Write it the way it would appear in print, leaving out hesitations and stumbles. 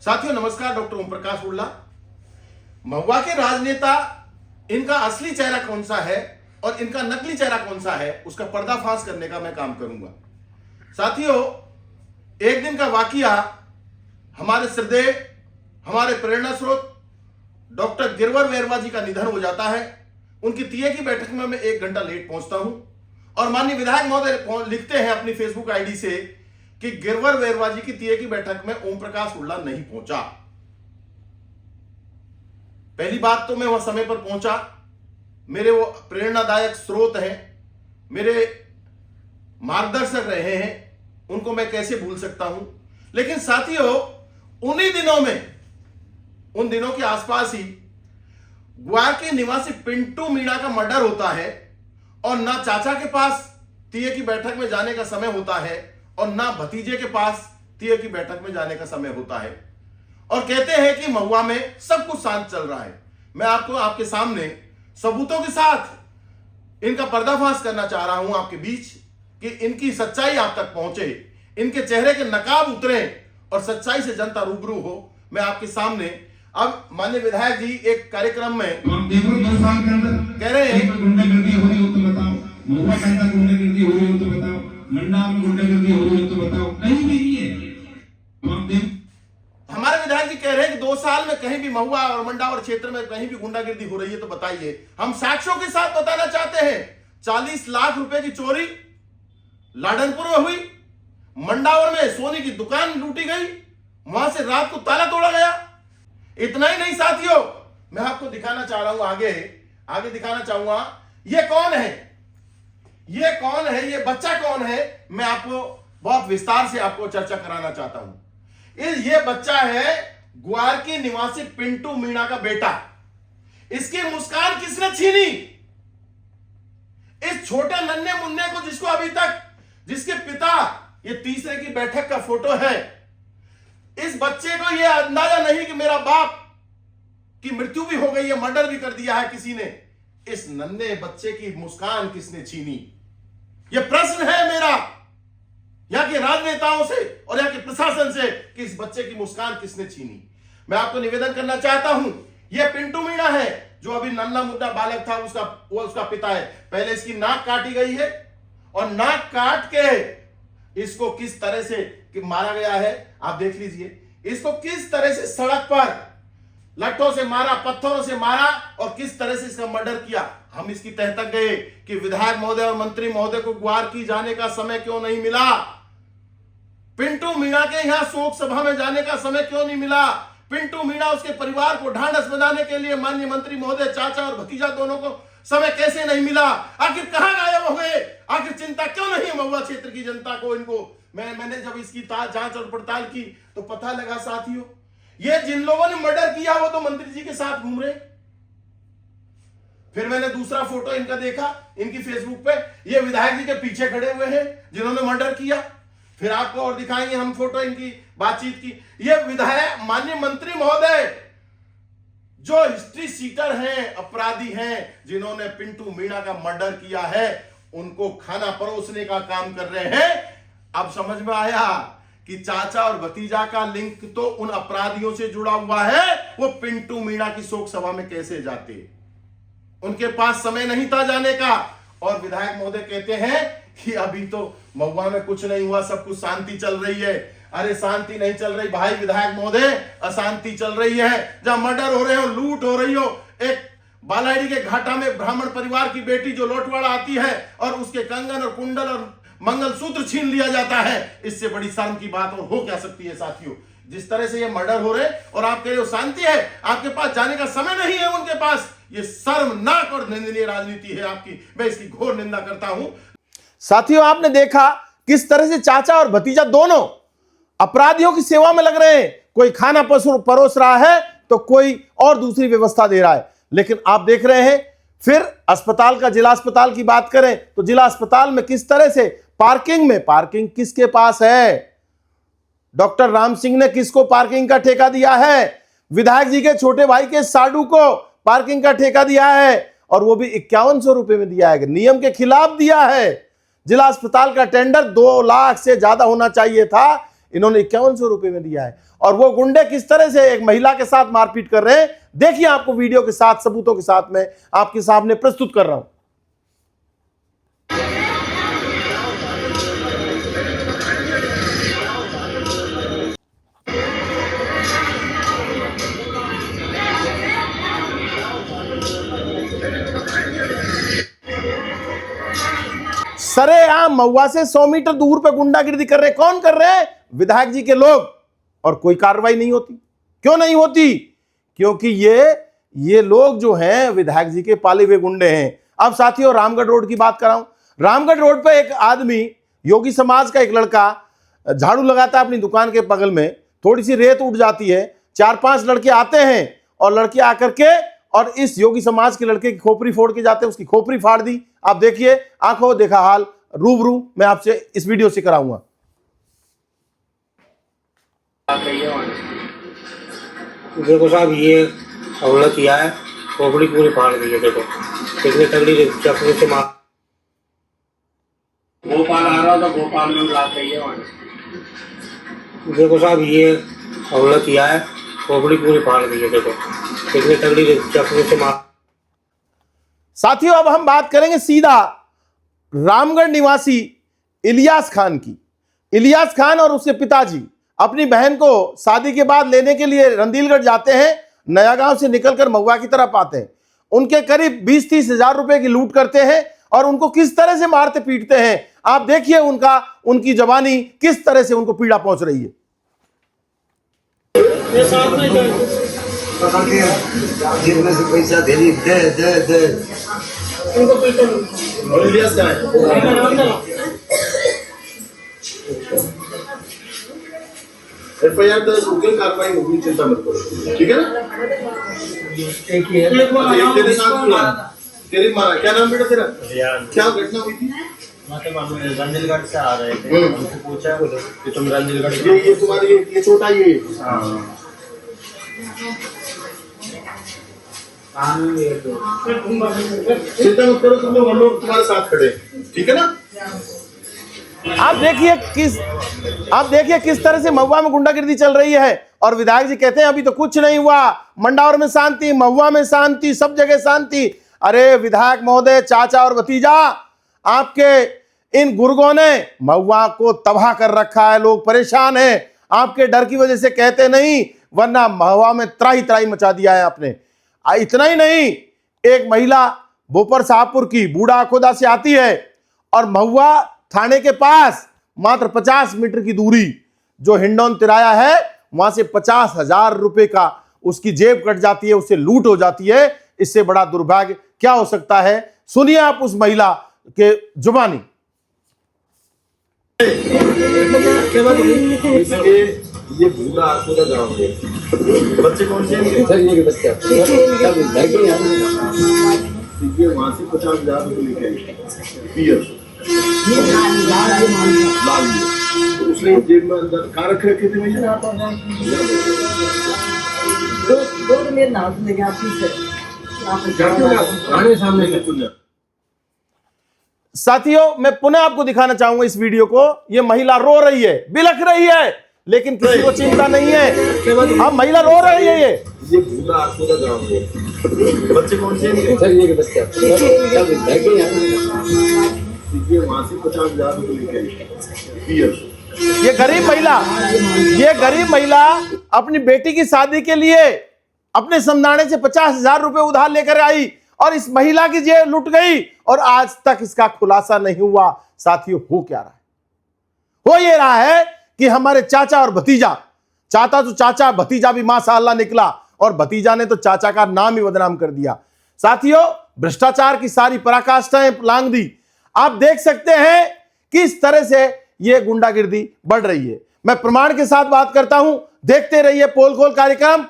साथियों नमस्कार, डॉक्टर ओम प्रकाश उल्ला। महुआ के राजनेता, इनका असली चेहरा कौन सा है और इनका नकली चेहरा कौन सा है, उसका पर्दाफाश करने का मैं काम करूंगा। साथियों, एक दिन का वाकया, हमारे श्रद्धेय, हमारे प्रेरणा स्रोत डॉक्टर गिरवर वेरवा जी का निधन हो जाता है। उनकी तीये की बैठक में मैं 1 घंटा लेट पहुंचता हूं और माननीय विधायक महोदय लिखते हैं अपनी फेसबुक आईडी से कि गिरवर वेरवा जी की तीये की बैठक में ओम प्रकाश उल्ला नहीं पहुंचा। पहली बात तो मैं वह समय पर पहुंचा, मेरे वो प्रेरणादायक स्रोत हैं, मेरे मार्गदर्शक रहे हैं, उनको मैं कैसे भूल सकता हूं। लेकिन साथियों, उन्हीं दिनों में, उन दिनों के आसपास ही ग्वार के निवासी पिंटू मीणा का मर्डर होता है और ना चाचा के पास तीये की बैठक में जाने का समय होता है और ना भतीजे के पास तीये की बैठक में जाने का समय होता है, और कहते हैं कि महुआ में सब कुछ शांत चल रहा है। मैं आपको आपके सामने सबूतों के साथ इनका पर्दाफाश करना चाह रहा हूं आपके बीच, कि इनकी सच्चाई आप तक पहुंचे, इनके चेहरे के नकाब उतरे और सच्चाई से जनता रूबरू हो। मैं आपके सामने अब माननीय विधायक जी एक कार्यक्रम में कह रहे हैं, गुंडागर्दी हो रही हो तो बताओ, महुआ के अंदर गुंडागर्दी हो रही हो तो बताओ, मंडा में गुंडागर्दी हो रही हो तो बताओ। कहीं भी नहीं है। हमारे विधायक जी कह रहे हैं कि 2 साल में कहीं भी महुआ और मंडावर क्षेत्र में कहीं भी गुंडागिर्दी हो रही है तो बताइए। हम साक्ष्यों के साथ बताना चाहते हैं। 40 लाख रुपए की चोरी लाडनपुर में हुई, मंडावर में सोने की दुकान लूटी गई, वहां से रात को ताला तोड़ा गया। इतना ही नहीं साथियों, मैं आपको दिखाना चाह रहा हूं, आगे दिखाना चाहूंगा ये कौन है, ये कौन है, ये बच्चा कौन है। मैं आपको बहुत विस्तार से आपको चर्चा कराना चाहता हूं। ये बच्चा है ग्वार के निवासी पिंटू मीणा का बेटा। इसकी मुस्कान किसने छीनी? इस छोटे नन्हे मुन्ने को, जिसको अभी तक, जिसके पिता, ये तीसरे की बैठक का फोटो है, इस बच्चे को यह अंदाजा नहीं कि मेरा बाप की मृत्यु भी हो गई है, मर्डर भी कर दिया है किसी ने। इस नन्हे बच्चे की मुस्कान किसने छीनी? यह प्रश्न है मेरा यहां के राजनेताओं से और यहां के प्रशासन से कि इस बच्चे की मुस्कान किसने छीनी। मैं आपको निवेदन करना चाहता हूं, यह पिंटू मीणा है जो अभी नन्हा मुद्दा बालक था, उसका पिता है। पहले इसकी नाक काटी गई है और नाक काट के इसको किस तरह से कि मारा गया है आप देख लीजिए। इसको किस तरह से सड़क पर लट्ठों से मारा, पत्थरों से मारा और किस तरह से इसका मर्डर किया। हम इसकी तह तक गए कि विधायक महोदय और मंत्री महोदय को ग्वार की जाने का समय क्यों नहीं मिला, पिंटू मीणा के यहां शोक सभा में जाने का समय क्यों नहीं मिला, पिंटू मीणा उसके परिवार को ढांढस बंधाने के लिए माननीय मंत्री महोदय, चाचा और भतीजा दोनों को समय कैसे नहीं मिला, आखिर कहां गायब हो गए, आखिर चिंता क्यों नहीं महुआ क्षेत्र की जनता को। इनको मैंने जब इसकी जांच और पड़ताल की तो पता लगा साथियों, ये जिन लोगों ने मर्डर किया वो तो मंत्री जी के साथ घूम रहे। फिर मैंने दूसरा फोटो इनका देखा इनकी फेसबुक पे, ये विधायक जी के पीछे खड़े हुए हैं जिन्होंने मर्डर किया। फिर आपको और दिखाएंगे हम फोटो इनकी बातचीत की। ये विधायक माननीय मंत्री महोदय जो हिस्ट्री सीटर हैं, अपराधी हैं, जिन्होंने पिंटू मीणा का मर्डर किया है, उनको खाना परोसने का काम कर रहे हैं। अब समझ में आया कि चाचा और भतीजा का लिंक तो उन अपराधियों से जुड़ा हुआ है। वो पिंटू मीणा की शोक सभा में कैसे जाते, उनके पास समय नहीं था जाने का। और विधायक महोदय कहते हैं कि अभी तो महुआ में कुछ नहीं हुआ, सब कुछ शांति चल रही है। अरे शांति नहीं चल रही भाई विधायक महोदय, अशांति चल रही है। जहां मर्डर हो रहे हो, लूट हो रही हो, एक बालाडी के घाटा में ब्राह्मण परिवार की बेटी जो लौटवाड़ा आती है और उसके कंगन और कुंडल और मंगलसूत्र छीन लिया जाता है, इससे बड़ी शर्म की बात और हो क्या सकती है साथियों। जिस तरह से ये मर्डर हो रहे और आप कह रहे हो शांति है, आपके पास जाने का समय नहीं है उनके पास। ये शर्मनाक और निंदनीय राजनीति है आपकी, मैं इसकी घोर निंदा करता हूं। साथियों, आपने देखा किस तरह से चाचा और भतीजा दोनों अपराधियों की सेवा में लग रहे हैं। कोई खाना परोस रहा है तो कोई और दूसरी व्यवस्था दे रहा है। लेकिन आप देख रहे हैं, फिर अस्पताल का, जिला अस्पताल की बात करें तो जिला अस्पताल में किस तरह से पार्किंग किसके पास है? डॉक्टर राम सिंह ने किसको पार्किंग का ठेका दिया है? विधायक जी के छोटे भाई के साडू को पार्किंग का ठेका दिया है और वो भी 5100 रुपए में दिया है, नियम के खिलाफ दिया है। जिला अस्पताल का टेंडर 2 लाख से ज्यादा होना चाहिए था, इन्होंने 5100 रुपए में दिया है। और वो गुंडे किस तरह से एक महिला के साथ मारपीट कर रहे हैं, देखिए आपको वीडियो के साथ सबूतों के साथ में आपके सामने प्रस्तुत कर रहा हूं। सरेआम महुआ से 100 मीटर दूर पे गुंडागिर्दी कर रहे, कौन कर रहे हैं? विधायक जी के लोग। और कोई कार्रवाई नहीं होती। क्यों नहीं होती? क्योंकि ये लोग जो हैं विधायक जी के पाले हुए गुंडे हैं। अब साथियों रामगढ़ रोड की बात कर रहा हूं। रामगढ़ रोड पे एक आदमी, योगी समाज का एक लड़का झाड़ू लगाता है अपनी दुकान के बगल में, थोड़ी सी रेत उठ जाती है, 4-5 लड़के आते हैं और लड़के आकर के और इस योगी समाज के लड़के की खोपड़ी फोड़ के जाते हैं, उसकी खोपड़ी फाड़ दी। आप देखिए, आंखों देखा हाल, रूबरू मैं आपसे इस वीडियो से कराऊंगा। देखो साहब, ये हमला किया है, खोपड़ी पूरी फाड़ दी है। देखो कितनी तगड़ी चक्कर से मार। भोपाल आ रहा था, भोपाल में बुलाते ही है। देखो साहब, ये हमला किया है, खोपड़ी पूरी फाड़ दी है। देखो कितनी तगड़ी चक्कर से मार। साथियों अब हम बात करेंगे सीधा रामगढ़ निवासी इलियास खान की। इलियास खान और उसके पिताजी अपनी बहन को शादी के बाद लेने के लिए रंदीलगढ़ जाते हैं, नया गांव से निकलकर महुआ की तरफ आते हैं। उनके करीब 20-30 हजार रुपए की लूट करते हैं और उनको किस तरह से मारते पीटते हैं आप देखिए। उनकी जवानी किस तरह से उनको पीड़ा पहुंच रही है। जिनमें से पैसा दे दे FIR दर्ज होगी, कार्रवाई होगी, चिंता मत करो, ठीक है ना? तेरे साथ हुआ, तेरी माँ क्या नाम बेटा तेरा? क्या घटना हुई थी? रंजीलगढ़ से आ रहे थे, उनसे पूछा कि तुम रंजीलगढ़ ये तुम्हारी ये छोटा ये चिंता मत करो, तुम लोग हम लोग तुम्हारे साथ खड़े, ठीक है ना? आप देखिए किस तरह से महुआ में गुंडागिर्दी चल रही है और विधायक जी कहते हैं अभी तो कुछ नहीं हुआ, मंडावर में शांति, महुआ में शांति, सब जगह शांति। अरे विधायक महोदय, चाचा और भतीजा, आपके इन गुर्गों ने महुआ को तबाह कर रखा है। लोग परेशान हैं, आपके डर की वजह से कहते नहीं, वरना महुआ में त्राही त्राही मचा दिया है आपने। इतना ही नहीं, एक महिला बोपर साहबपुर की बूढ़ा खोदा से आती है और महुआ थाने के पास मात्र 50 मीटर की दूरी जो हिंडौन तिराया है, वहां से 50,000 रुपए का उसकी जेब कट जाती है, उससे लूट हो जाती है। इससे बड़ा दुर्भाग्य क्या हो सकता है? सुनिए आप उस महिला के जुबानी। ये बूढ़ा आखोदा गाँव है। बच्चे कौन से हैं? सर ये बच्चा वहाँ से 50,000 रुपये लेके आए लाल तो उसने जेब में अंदर कहाँ रखे थे भैया? दो मेरे नाम से लेके आने सामने से। साथियों मैं पुनः आपको दिखाना चाहूंगा इस वीडियो को। ये महिला रो रही है, बिलख रही है, लेकिन किसी को चिंता नहीं है। हाँ, महिला रो रही है। ये बूढ़ा आखोदा गाँव है। बच्चे कौन से हैं? सर ये बच्चा वहाँ से 50,000 रुपये लेके आए। ये गरीब महिला अपनी बेटी की शादी के लिए अपने समदाने से 50,000 रुपए उधार लेकर आई और इस महिला की जेब लुट गई और आज तक इसका खुलासा नहीं हुआ। साथियों हो क्या रहा है? हो ये रहा है कि हमारे चाचा और भतीजा, चाचा तो चाचा, भतीजा भी माशाअल्लाह निकला और भतीजा ने तो चाचा का नाम ही बदनाम कर दिया। साथियों भ्रष्टाचार की सारी पराकाष्ठाएं लांग दी। आप देख सकते हैं किस तरह से यह गुंडागिर्दी बढ़ रही है। मैं प्रमाण के साथ बात करता हूं, देखते रहिए पोल खोल कार्यक्रम।